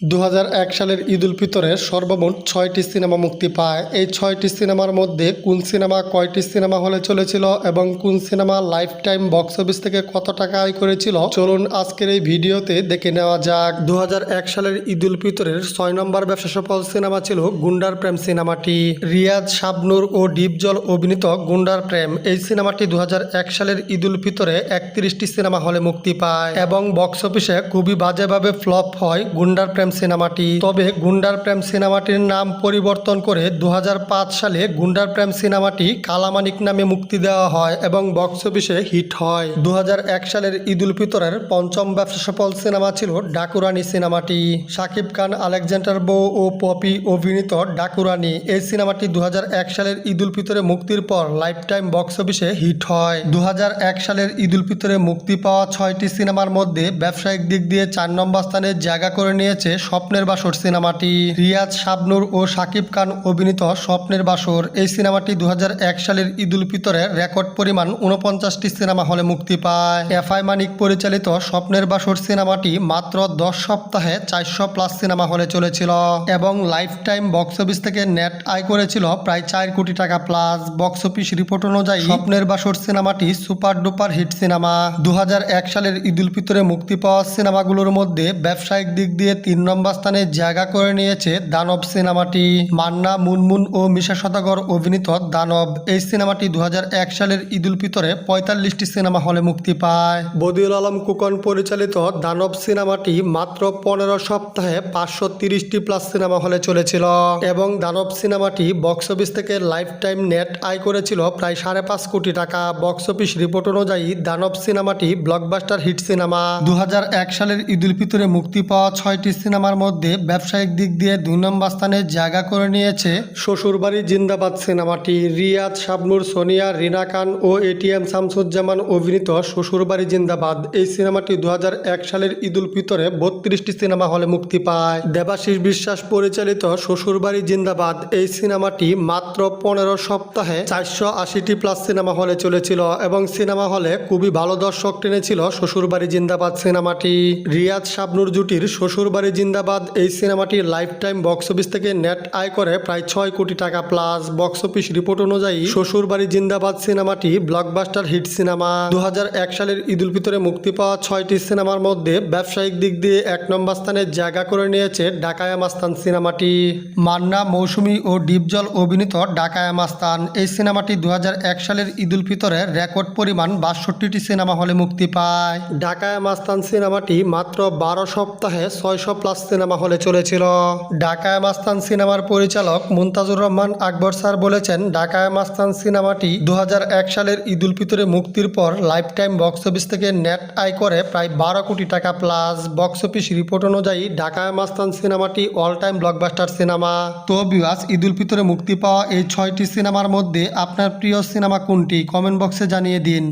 ২০০১ সালের ঈদ উল ফিতরে সর্বমোট ৬টি সিনেমা মুক্তি পায়। এই ৬টি সিনেমার মধ্যে কোন সিনেমা কয়টি সিনেমা হলে চলেছিল এবং কোন cinema life time box office থেকে কত টাকা আয় করেছিল, চলুন আজকের এই ভিডিওতে দেখে নেওয়া যাক। ২০০১ সালের ঈদ উল ফিতরের ৬ নম্বর ব্যবসা সফল সিনেমা ছিল গুন্ডার প্রেম সিনেমাটি। রিয়াজ, শাবনূর ও ডিপজল অভিনীত গুন্ডার প্রেম এই সিনেমাটি ২০০১ সালের ঈদ উল ফিতরে ৩১টি সিনেমা হলে মুক্তি পায় এবং বক্স অফিসে খুবই বাজেভাবে ফ্লপ হয় গুন্ডার প্রেম সিনেমাটি। তবে গুন্ডার প্রেম সিনেমাটির নাম পরিবর্তন করে ২০০৫ সালে গুন্ডার প্রেম সিনেমাটি কালামানিক নামে মুক্তি দেওয়া হয় এবং বক্স অফিসে হিট হয়। ২০০১ সালের ঈদ উল ফিতরের পঞ্চম ব্যবসা সফল সিনেমা ছিল ডাকুরানি সিনেমাটি। শাকিব খান, আলেকজান্ডার বৌ ও পপি অভিনীত ডাকুরানি এই সিনেমাটি ২০০১ সালের ঈদ উল ফিতরে মুক্তির পর লাইফ টাইম বক্স অফিসে হিট হয়। ২০০১ সালের ঈদ উল ফিতরে মুক্তি পাওয়া ৬টি সিনেমার মধ্যে ব্যবসায়িক দিক দিয়ে ৪ নম্বর স্থানে জায়গা করে নিয়েছে স্বপ্নের বাসর সিনেমাটি। রিয়াজ, শাবনূর ও শাকিব খান অভিনীত স্বপ্নের বাসর এই সিনেমাটি ২০০১ সালের ঈদ উল ফিতরে রেকর্ড পরিমাণ ৪৯টি সিনেমা হলে মুক্তি পায়। এফআই মানিক পরিচালিত স্বপ্নের বাসর সিনেমাটি মাত্র ১০ সপ্তাহে ৪০০+ সিনেমা হলে চলেছিল এবং লাইফ টাইম বক্স অফিস থেকে নেট আয় করেছিল প্রায় ৪ কোটি টাকা প্লাস। বক্স অফিস রিপোর্ট অনুযায়ী স্বপ্নের বাসর সিনেমাটি সুপার ডুপার হিট সিনেমা। ২০০১ সালের ঈদ উল ফিতরে মুক্তি পাওয়া সিনেমাগুলোর মধ্যে ব্যবসায়িক দিক দিয়ে ৩ নম্বর স্থানে জায়গা করে নিয়েছে দানব সিনেমাটি। মান্না, মুনমুন ও মিশা সওদাগর অভিনীত দানব এই সিনেমাটি ২০০১ সালের ঈদ উল ফিতরে ৪৫টি সিনেমা হলে মুক্তি পায়। বদিউল আলম খোকন পরিচালিত দানব সিনেমাটি মাত্র ১৫ সপ্তাহে ৫৩০+ সিনেমা হলে চলেছিল এবং দানব সিনেমাটি বক্স অফিস থেকে লাইফ টাইম নেট আয় করেছিল প্রায় ৫.৫ কোটি টাকা। বক্স অফিস রিপোর্ট অনুযায়ী দানব সিনেমাটি ব্লকবাস্টার হিট সিনেমা। ২০০১ সালের ঈদ উল ফিতরে মুক্তি পাওয়া ৬টি সিনেমার মধ্যে ব্যবসায়িক দিক দিয়ে ২ নম্বর স্থানে জায়গা করে নিয়েছে শ্বশুরবাড়ি জিন্দাবাদ সিনেমাটি। রিয়াজ, শাবনূর, সোনিয়া, রিনা খান ও এটিএম শামসুজ্জামান অভিনীত শ্বশুরবাড়ি জিন্দাবাদ এই সিনেমাটি ২০০১ সালের ঈদ উল ফিতরে ৩২টি সিনেমা হলে মুক্তি পায়। দেবাশিস বিশ্বাস পরিচালিত শ্বশুরবাড়ি জিন্দাবাদ এই সিনেমাটি মাত্র ১৫ সপ্তাহে ৪৮০+ সিনেমা হলে চলেছিল এবং সিনেমা হলে খুবই ভালো দর্শক টেনেছিল শ্বশুরবাড়ি জিন্দাবাদ সিনেমাটি। রিয়াজ, শাবনূর জুটির শ্বশুরবাড়ি জিন্দাবাদ এই সিনেমাটি লাইফ টাইম বক্স অফিস থেকে নেট আয় করে প্রায় ৬ কোটি টাকা প্লাস। বক্স অফিস রিপোর্ট অনুযায়ী শ্বশুরবাড়ি জিন্দাবাদ সিনেমাটি ব্লকবাস্টার হিট সিনেমা। ২০০১ সালের ঈদ উল ফিতরে মুক্তি পাওয়া ৬টি সিনেমার মধ্যে ব্যবসায়িক দিক দিয়ে ১ নম্বর স্থানে জায়গা করে নিয়েছে ডাকায়া মাস্তান সিনেমাটি। মান্না, মৌসুমী ও ডিপজল অভিনীত ডাকায়া মাস্তান এই সিনেমাটি ২০০১ সালের ঈদ উল ফিতরে রেকর্ড পরিমাণ ৬২টি সিনেমা হলে মুক্তি পায়। ডাকায়া মাস্তান সিনেমাটি মাত্র ১২ সপ্তাহে ৬০০+ সিনেমা হলে চলেছিল। ডাকায়া মাস্তান সিনেমার পরিচালক মুনতাজুর রহমান আকবর স্যার বলেছেন, ডাকায়া মাস্তান সিনেমাটি ২০০১ সালের ঈদ উল ফিতরে মুক্তির পর লাইফ টাইম বক্স অফিস থেকে নেট আয় করে প্রায় ১২ কোটি টাকা প্লাস। বক্স অফিস রিপোর্ট অনুযায়ী ডাকায়া মাস্তান সিনেমাটি অল টাইম ব্লকবাস্টার সিনেমা। তো ভিউয়ার্স, ঈদ উল ফিতরে মুক্তি পাওয়া এই ৬টি সিনেমার মধ্যে আপনার প্রিয় সিনেমা কোনটি কমেন্ট বক্সে জানিয়ে দিন।